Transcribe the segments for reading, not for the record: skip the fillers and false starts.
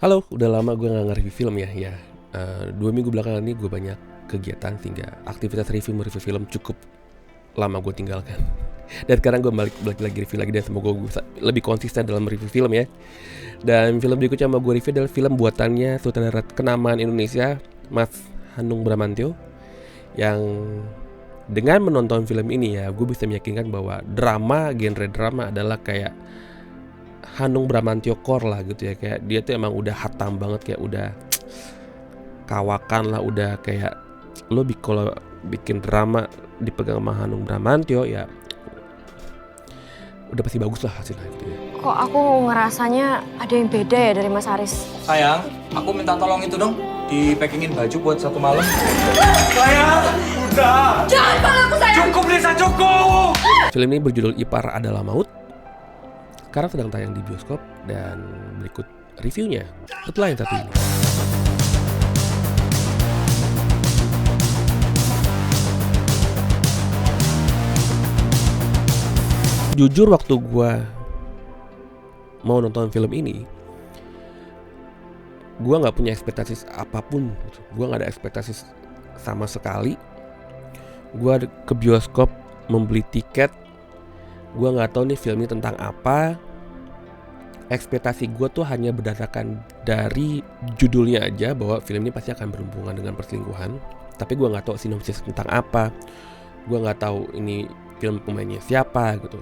Halo, udah lama gue gak nge-review film ya. 2 minggu belakangan ini gue banyak kegiatan sehingga aktivitas mereview film cukup lama gue tinggalkan. Dan sekarang gue balik lagi review lagi dan semoga gue bisa lebih konsisten dalam review film ya. Dan film berikutnya mau gue review adalah film buatannya sutradara kenamaan Indonesia, Mas Hanung Bramantyo. Yang dengan menonton film ini ya, gue bisa meyakinkan bahwa genre drama adalah kayak Hanung Bramantyo core lah gitu ya. Kayak dia tuh emang udah hatam banget, kayak udah kawakan lah, udah kayak lo kalau bikin drama dipegang sama Hanung Bramantyo ya udah pasti bagus lah hasilnya gitu ya. Kok aku ngerasanya ada yang beda ya dari Mas Aris? Sayang, aku minta tolong itu dong, di-packingin baju buat satu malam. Sayang, udah. Jangan pala aku sayang! Cukup, Lisa, cukup! Film ini berjudul Ipar Adalah Maut. Sekarang sedang tayang di bioskop dan berikut reviewnya setelah yang satu ini. Jujur waktu gue mau nonton film ini, gue gak punya ekspektasi apapun. Gue gak ada ekspektasi sama sekali. Gue ke bioskop membeli tiket. Gue gak tahu nih film ini tentang apa. Ekspektasi gue tuh hanya berdasarkan dari judulnya aja bahwa film ini pasti akan berhubungan dengan perselingkuhan. Tapi gue gak tahu sinopsis tentang apa. Gue gak tahu ini film pemainnya siapa gitu.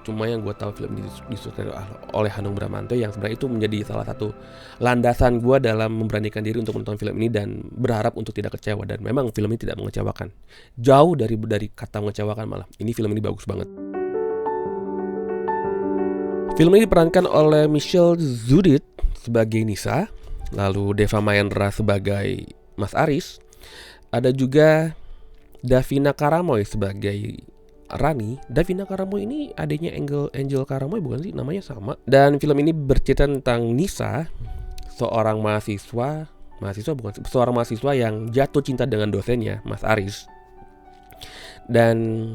Cuma yang gue tahu film ini disutradarai oleh Hanung Bramantyo, yang sebenarnya itu menjadi salah satu landasan gue dalam memberanikan diri untuk menonton film ini dan berharap untuk tidak kecewa. Dan memang film ini tidak mengecewakan, jauh dari kata mengecewakan, malah ini film ini bagus banget. Film ini diperankan oleh Michelle Zudit sebagai Nisa, lalu Deva Mahendra sebagai Mas Aris, ada juga Davina Karamoy sebagai Rani. Davina Karamoy ini adiknya Angel Karamoy bukan sih, namanya sama. Dan film ini bercerita tentang Nisa, seorang mahasiswa yang jatuh cinta dengan dosennya, Mas Aris. Dan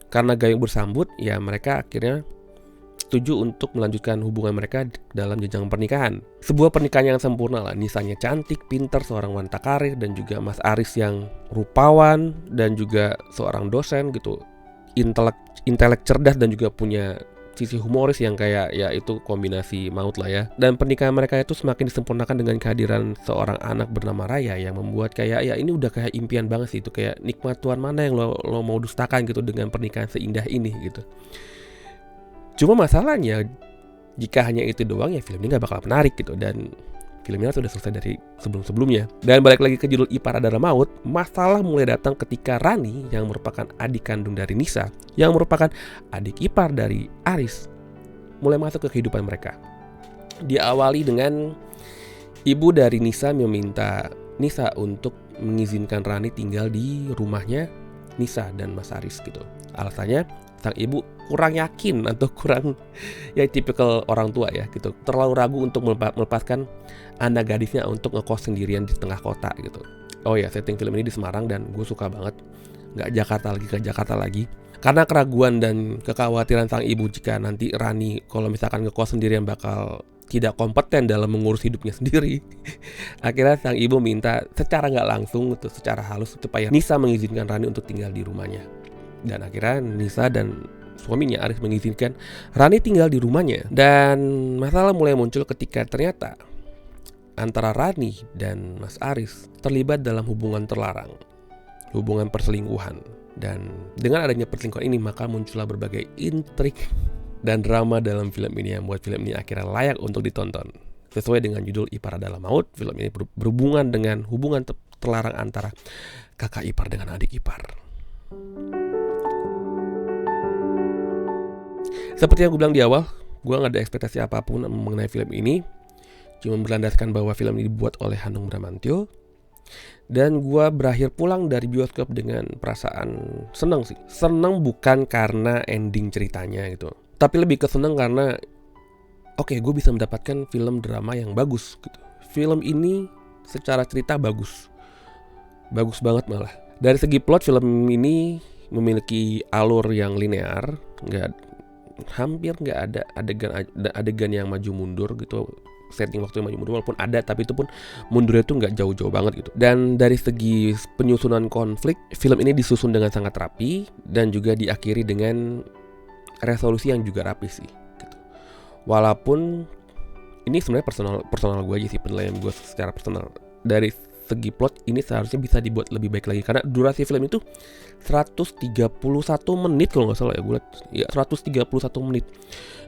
karena gayung bersambut, ya mereka akhirnya setuju untuk melanjutkan hubungan mereka dalam jenjang pernikahan. Sebuah pernikahan yang sempurna lah. Nisanya cantik, pintar, seorang wanita karir, dan juga Mas Aris yang rupawan dan juga seorang dosen gitu. Intelek cerdas dan juga punya sisi humoris yang kayak ya itu kombinasi maut lah ya. Dan pernikahan mereka itu semakin disempurnakan dengan kehadiran seorang anak bernama Raya yang membuat kayak ya ini udah kayak impian banget sih, itu kayak nikmat Tuhan mana yang lo mau dustakan gitu dengan pernikahan seindah ini gitu. Cuma masalahnya jika hanya itu doang ya film ini gak bakal menarik gitu, dan filmnya sudah selesai dari sebelum-sebelumnya. Dan balik lagi ke judul Ipar Adalah Maut, masalah mulai datang ketika Rani yang merupakan adik kandung dari Nisa, yang merupakan adik ipar dari Aris, mulai masuk ke kehidupan mereka. Diawali dengan ibu dari Nisa meminta Nisa untuk mengizinkan Rani tinggal di rumahnya Nisa dan Mas Aris gitu. Alasannya sang ibu kurang yakin atau kurang ya tipikal orang tua ya gitu, terlalu ragu untuk melepaskan anak gadisnya untuk ngekos sendirian di tengah kota gitu. Oh ya, setting film ini di Semarang dan gue suka banget, nggak Jakarta lagi karena keraguan dan kekhawatiran sang ibu jika nanti Rani kalau misalkan ngekos sendirian bakal tidak kompeten dalam mengurus hidupnya sendiri. Akhirnya sang ibu minta secara nggak langsung gitu, secara halus supaya Nisa mengizinkan Rani untuk tinggal di rumahnya. Dan akhirnya Nisa dan suaminya Aris mengizinkan Rani tinggal di rumahnya. Dan masalah mulai muncul ketika ternyata antara Rani dan Mas Aris terlibat dalam hubungan terlarang, hubungan perselingkuhan. Dan dengan adanya perselingkuhan ini maka muncullah berbagai intrik dan drama dalam film ini yang membuat film ini akhirnya layak untuk ditonton. Sesuai dengan judul Ipar Adalah Maut, film ini berhubungan dengan hubungan terlarang antara kakak ipar dengan adik ipar. Seperti yang gue bilang di awal, gue gak ada ekspektasi apapun mengenai film ini. Cuma berlandaskan bahwa film ini dibuat oleh Hanung Bramantyo. Dan gue berakhir pulang dari bioskop dengan perasaan senang sih. Senang bukan karena ending ceritanya gitu, tapi lebih ke senang karena oke, gue bisa mendapatkan film drama yang bagus gitu. Film ini secara cerita bagus banget malah. Dari segi plot, film ini memiliki alur yang linear, hampir nggak ada adegan yang maju mundur gitu. setting waktu yang mundur, walaupun ada, tapi itu pun mundurnya tuh nggak jauh-jauh banget gitu. Dan dari segi penyusunan konflik, film ini disusun dengan sangat rapi dan juga diakhiri dengan resolusi yang juga rapi sih gitu. Walaupun ini sebenarnya personal gue aja sih, penilaian gue secara personal. Dari segi plot ini seharusnya bisa dibuat lebih baik lagi, karena durasi film itu 131 menit kalau nggak salah ya, gue liat ya 131 menit,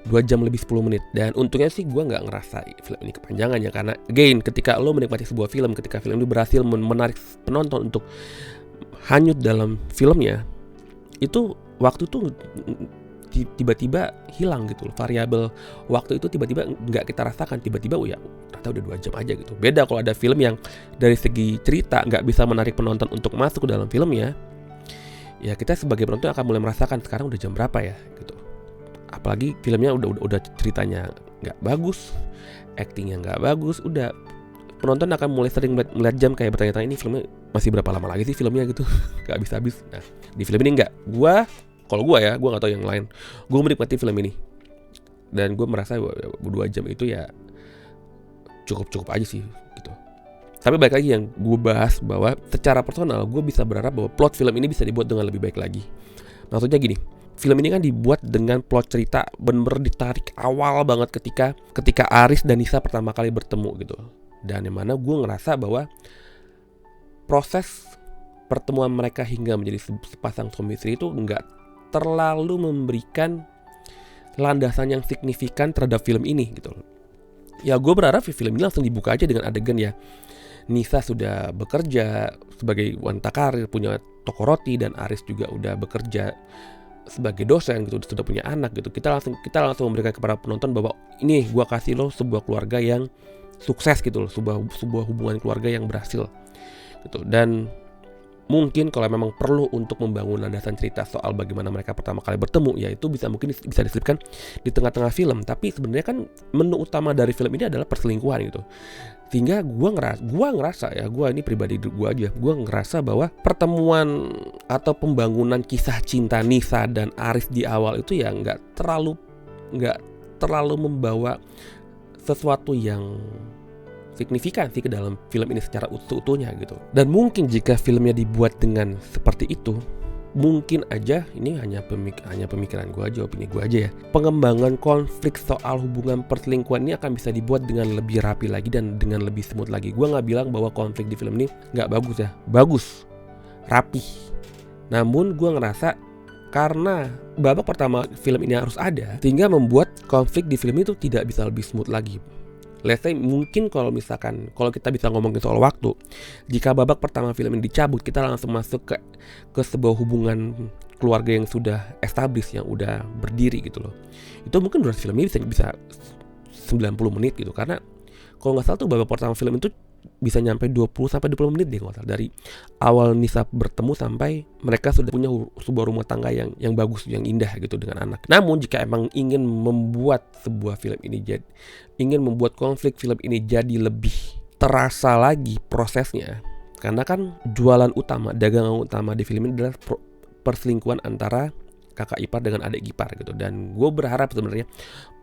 2 jam lebih 10 menit. Dan untungnya sih gue nggak ngerasa film ini kepanjangan ya, karena again ketika lo menikmati sebuah film, ketika film ini berhasil menarik penonton untuk hanyut dalam filmnya, itu waktu tuh tiba-tiba hilang gitu loh. Variabel waktu itu tiba-tiba nggak kita rasakan, tiba-tiba ya ternyata udah 2 jam aja gitu. Beda kalau ada film yang dari segi cerita nggak bisa menarik penonton untuk masuk ke dalam filmnya, ya kita sebagai penonton akan mulai merasakan sekarang udah jam berapa ya gitu. Apalagi filmnya udah ceritanya nggak bagus, actingnya nggak bagus, udah penonton akan mulai sering melihat jam, kayak bertanya-tanya ini filmnya masih berapa lama lagi sih filmnya gitu. Nggak habis-habis. Nah di film ini nggak, kalau gue nggak tahu yang lain, gue menikmati film ini dan gue merasa 2 jam itu ya cukup aja sih gitu. Tapi balik lagi yang gue bahas, bahwa secara personal gue bisa berharap bahwa plot film ini bisa dibuat dengan lebih baik lagi. Maksudnya gini, film ini kan dibuat dengan plot cerita bener-bener ditarik awal banget ketika Aris dan Nisa pertama kali bertemu gitu. Dan yang mana gue ngerasa bahwa proses pertemuan mereka hingga menjadi sepasang suami istri itu nggak terlalu memberikan landasan yang signifikan terhadap film ini gitu. Ya gue berharap film ini langsung dibuka aja dengan adegan ya Nisa sudah bekerja sebagai wanita karir, punya toko roti, dan Aris juga udah bekerja sebagai dosen gitu, sudah punya anak gitu. Kita langsung memberikan kepada penonton bahwa ini gue kasih lo sebuah keluarga yang sukses gitu loh, sebuah hubungan keluarga yang berhasil gitu. Dan mungkin kalau memang perlu untuk membangun landasan cerita soal bagaimana mereka pertama kali bertemu, ya itu mungkin bisa diselipkan di tengah-tengah film. Tapi sebenarnya kan menu utama dari film ini adalah perselingkuhan gitu. Sehingga gue ngerasa ya, gue ini pribadi gue aja, gue ngerasa bahwa pertemuan atau pembangunan kisah cinta Nisa dan Aris di awal itu ya nggak terlalu membawa sesuatu yang signifikan sih ke dalam film ini secara utuhnya gitu. Dan mungkin jika filmnya dibuat dengan seperti itu, mungkin aja ini hanya pemikiran gue aja, opini gue aja ya, pengembangan konflik soal hubungan perselingkuhan ini akan bisa dibuat dengan lebih rapi lagi dan dengan lebih smooth lagi. Gue nggak bilang bahwa konflik di film ini nggak bagus ya, bagus, rapi. Namun gue ngerasa karena babak pertama film ini harus ada, sehingga membuat konflik di film itu tidak bisa lebih smooth lagi. Let's say mungkin kalau kita bisa ngomongin soal waktu, jika babak pertama film ini dicabut, kita langsung masuk ke sebuah hubungan keluarga yang sudah established, yang udah berdiri gitu loh. Itu mungkin durasi film ini bisa 90 menit gitu, karena kalau nggak salah tuh babak pertama film itu bisa nyampe 20 menit deh kalau nggak salah, dari awal Nisa bertemu sampai mereka sudah punya sebuah rumah tangga yang bagus, yang indah gitu dengan anak. Namun jika emang ingin membuat sebuah film ini ingin membuat konflik film ini jadi lebih terasa lagi prosesnya, karena kan dagangan utama di film ini adalah perselingkuhan antara kakak ipar dengan adik ipar gitu. Dan gue berharap sebenarnya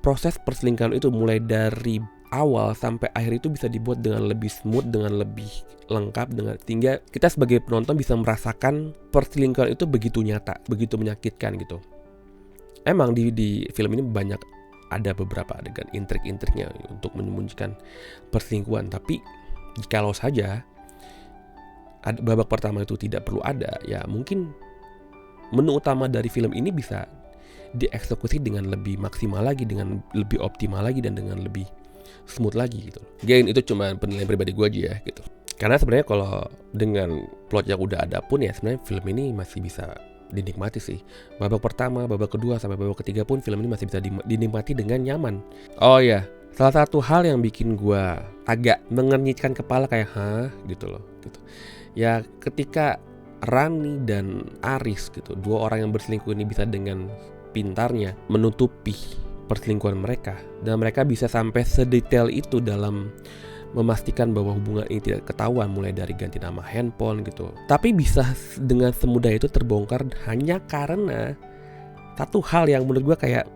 proses perselingkuhan itu mulai dari awal sampai akhir itu bisa dibuat dengan lebih smooth, dengan lebih lengkap, sehingga kita sebagai penonton bisa merasakan perselingkuhan itu begitu nyata, begitu menyakitkan gitu. Emang di film ini banyak ada beberapa adegan intrik-intriknya untuk menyembunyikan perselingkuhan, tapi jikalau saja babak pertama itu tidak perlu ada, ya mungkin menu utama dari film ini bisa dieksekusi dengan lebih maksimal lagi, dengan lebih optimal lagi, dan dengan lebih smooth lagi gitu. Again, itu cuma penilaian pribadi gue aja ya gitu. Karena sebenarnya kalau dengan plot yang udah ada pun ya sebenarnya film ini masih bisa dinikmati sih. Babak pertama, babak kedua, sampai babak ketiga pun film ini masih bisa dinikmati dengan nyaman. Oh ya, salah satu hal yang bikin gue agak mengernyitkan kepala kayak gitu loh gitu. Ya ketika Rani dan Aris gitu, dua orang yang berselingkuh ini bisa dengan pintarnya menutupi perselingkuhan mereka, dan mereka bisa sampai sedetail itu dalam memastikan bahwa hubungan ini tidak ketahuan, mulai dari ganti nama handphone gitu. Tapi bisa dengan semudah itu terbongkar hanya karena satu hal yang menurut gue kayak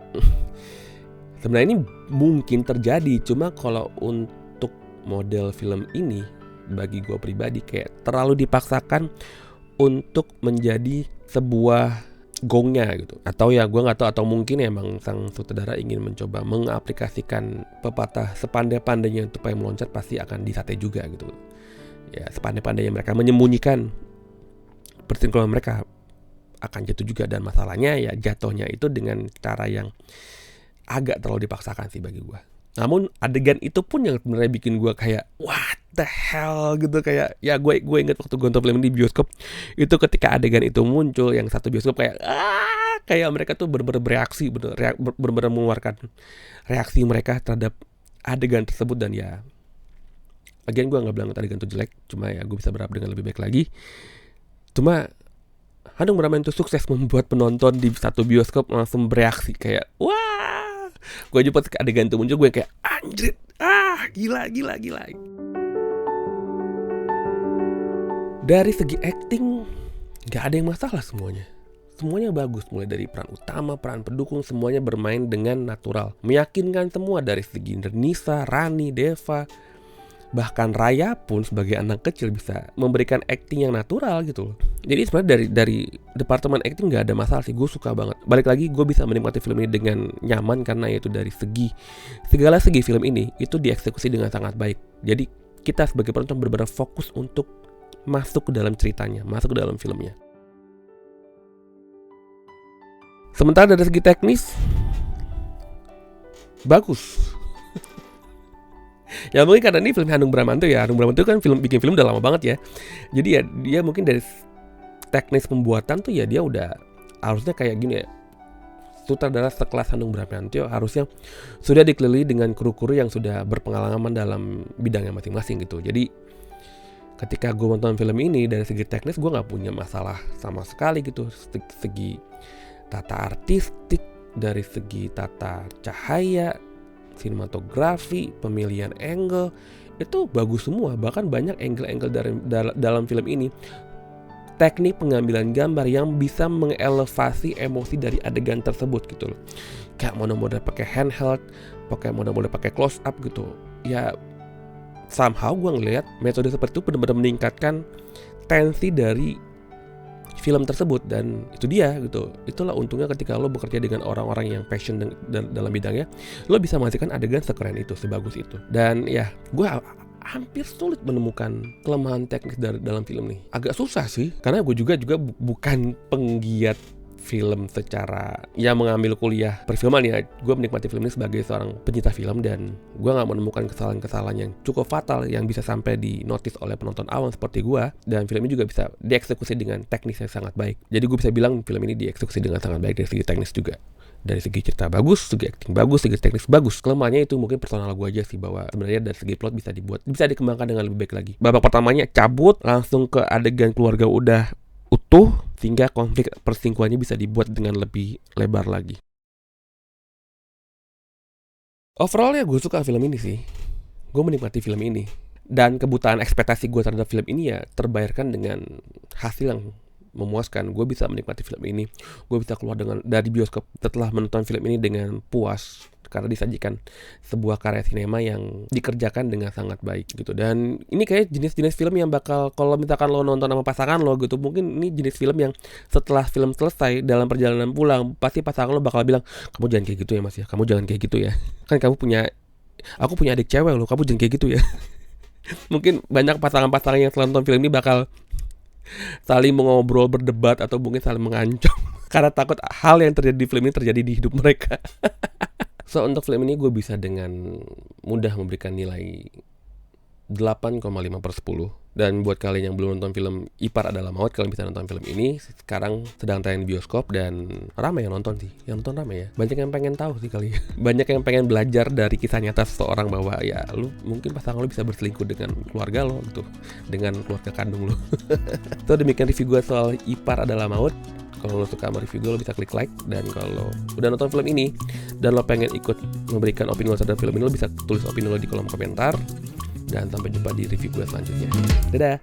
Sebenarnya ini mungkin terjadi, cuma kalau untuk model film ini bagi gue pribadi kayak terlalu dipaksakan untuk menjadi sebuah gongnya gitu. Atau ya gue nggak tahu, atau mungkin emang sang sutradara ingin mencoba mengaplikasikan pepatah sepandai-pandainya tupai meloncat pasti akan disate juga gitu. Ya sepandai-pandainya mereka menyembunyikan perselingkuhan mereka akan jatuh juga, dan masalahnya ya jatuhnya itu dengan cara yang agak terlalu dipaksakan sih bagi gue. Namun adegan itu pun yang sebenarnya bikin gue kayak what the hell gitu, kayak ya gue inget waktu gue nonton film ini di bioskop itu, ketika adegan itu muncul yang satu bioskop kayak mereka tuh bener-bener bereaksi, bener-bener mengeluarkan reaksi mereka terhadap adegan tersebut. Dan ya again gue nggak bilang adegan itu jelek, cuma ya gue bisa berharap dengan lebih baik lagi. Cuma Hanung Bramantyo itu sukses membuat penonton di satu bioskop langsung bereaksi kayak wah. Gue aja pas adegan itu muncul gue kayak anjir, gila. Dari segi acting gak ada yang masalah semuanya bagus, mulai dari peran utama, peran pendukung, semuanya bermain dengan natural, meyakinkan semua dari segi Nisa, Rani, Deva, bahkan Raya pun sebagai anak kecil bisa memberikan acting yang natural gitu loh. Jadi sebenarnya dari departemen acting gak ada masalah sih, gue suka banget. Balik lagi gue bisa menikmati film ini dengan nyaman karena itu dari segala segi film ini itu dieksekusi dengan sangat baik. Jadi kita sebagai penonton benar-benar fokus untuk masuk ke dalam ceritanya, masuk ke dalam filmnya. Sementara dari segi teknis bagus. Ya mungkin karena ini film Hanung Bramantyo ya. Hanung Bramantyo kan bikin film udah lama banget ya. Jadi ya dia mungkin dari teknis pembuatan tuh ya dia udah harusnya kayak gini ya. Sutradara sekelas Hanung Bramantyo harusnya sudah dikelilingi dengan kru-kru yang sudah berpengalaman dalam bidangnya masing-masing gitu. Jadi ketika gue nonton film ini dari segi teknis gue nggak punya masalah sama sekali gitu. Segi tata artistik, dari segi tata cahaya, sinematografi, pemilihan angle itu bagus semua. Bahkan banyak angle-angle dalam film ini, teknik pengambilan gambar yang bisa mengelevasi emosi dari adegan tersebut gitu loh. Kayak model-model pakai handheld, pakai model-model pakai close up gitu. Ya somehow gue ngelihat metode seperti itu benar-benar meningkatkan tensi dari film tersebut. Dan itu dia gitu. Itulah untungnya ketika lo bekerja dengan orang-orang yang passion dalam bidangnya, lo bisa menghasilkan adegan sekeren itu, sebagus itu. Dan ya gue hampir sulit menemukan kelemahan teknis dalam film ini. Agak susah sih, karena gue juga bukan penggiat film secara ya mengambil kuliah perfilman ya. Gue menikmati film ini sebagai seorang pencinta film, dan gue gak menemukan kesalahan-kesalahan yang cukup fatal yang bisa sampai di notice oleh penonton awam seperti gue. Dan film ini juga bisa dieksekusi dengan teknis yang sangat baik. Jadi gue bisa bilang film ini dieksekusi dengan sangat baik dari segi teknis juga. Dari segi cerita bagus, segi acting bagus, segi teknis bagus. Kelemahannya itu mungkin personal gue aja sih, bahwa sebenarnya dari segi plot bisa dikembangkan dengan lebih baik lagi. Babak pertamanya cabut langsung ke adegan keluarga udah utuh, sehingga konflik perselingkuhannya bisa dibuat dengan lebih lebar lagi. Overall ya gue suka film ini sih. Gue menikmati film ini. Dan kebutaan ekspektasi gue terhadap film ini ya terbayarkan dengan hasil yang memuaskan. Gue bisa menikmati film ini. Gue bisa keluar dari bioskop setelah menonton film ini dengan puas, karena disajikan sebuah karya sinema yang dikerjakan dengan sangat baik gitu. Dan ini kayak jenis-jenis film yang bakal, kalau misalkan lo nonton sama pasangan lo gitu, mungkin ini jenis film yang setelah film selesai dalam perjalanan pulang, pasti pasangan lo bakal bilang, kamu jangan kayak gitu ya mas ya, kamu jangan kayak gitu ya, kan aku punya adik cewek lo, kamu jangan kayak gitu ya. Mungkin banyak pasangan-pasangan yang setelah nonton film ini bakal saling mengobrol, berdebat, atau mungkin saling mengancam karena takut hal yang terjadi di film ini terjadi di hidup mereka. So untuk film ini gue bisa dengan mudah memberikan nilai 8,5/10. Dan buat kalian yang belum nonton film Ipar Adalah Maut, kalian bisa nonton film ini. Sekarang sedang tayang di bioskop dan ramai yang nonton sih. Yang nonton ramai ya. Banyak yang pengen tahu sih kali ya. Banyak yang pengen belajar dari kisah nyata seseorang, bahwa ya lu mungkin pasangan lu bisa berselingkuh dengan keluarga lo gitu, dengan keluarga kandung lo. So demikian review gue soal Ipar Adalah Maut. Kalau lo suka sama review gue, lo bisa klik like. Dan kalau udah nonton film ini dan lo pengen ikut memberikan opini lo terhadap film ini, lo bisa tulis opini lo di kolom komentar. Dan sampai jumpa di review gue selanjutnya. Dadah.